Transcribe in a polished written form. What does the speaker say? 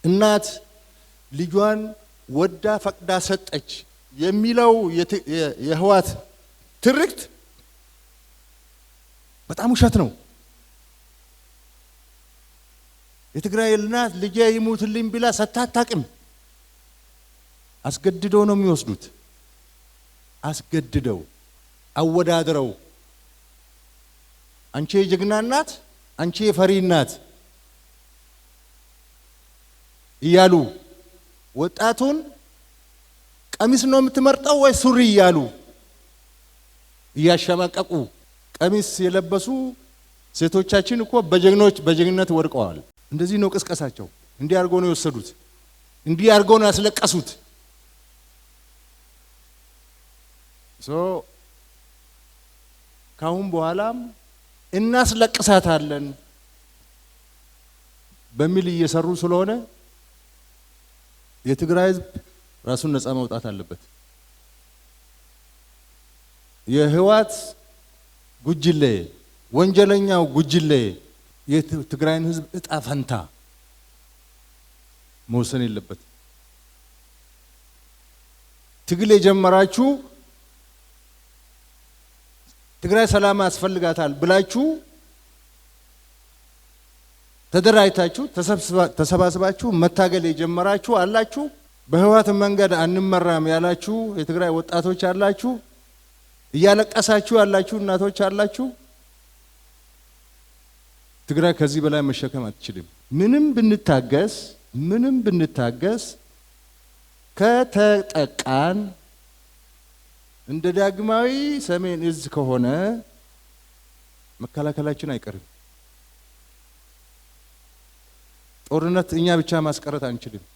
እናት ልጇን ወዳ ፈቅዳ ሰጠች የሚለው የህዋት ትርክት በጣም ውሸት ነው። የትግራይ እናት ልጄ ይሙትልኝ ብላ ሰታታቅም አስገድደው ነው የሚወስዱት። አስገድደው አወዳድረው አንቺ የጀግና እናት አንቺ የፈሪ እናት እያሉ ወጣቱን ቀሚስ ነው የምትመርጠው ወይ ሱሪ እያሉ እያሸማቀቁ ቀሚስ የለበሱ ሴቶቻችን እኮ በጀግንነት ወድቀዋል። እንደዚህ ነው ቅስቀሳቸው። እንዲህ አርገው ነው የወሰዱት። እንዲህ አርገው ነው ያስለቀሱት። ካሁን በኋላም እናስለቅሳታለን በሚል እየሰሩ ስለሆነ የትግራይ ህዝብ ራሱን ነፃ ማውጣት አለበት። የህዋት ጉጅሌ ወንጀለኛው ጉጅሌ የትግራይን ህዝብ እጣ ፈንታ መወሰን የለበት። ትግል የጀመራችሁ ትግራይ ሰላም ያስፈልጋታል ብላችሁ ተደራጅታችሁ ተሰባስባችሁ መታገል የጀመራችሁ አላችሁ። በህዋት መንገድ አንመራም ያላችሁ የትግራይ ወጣቶች አላችሁ። እያለቀሳችሁ ያላችሁ እናቶች አላችሁ። ትግራይ ከዚህ በላይ መሸከም አትችልም። ምንም ብንታገስ ከተጠቃን እንደ ዳግማዊ ሰሜን እዝ ከሆነ መከላከላችን አይቀርም። ጦርነት እኛ ብቻ ማስቀረት አንችልም።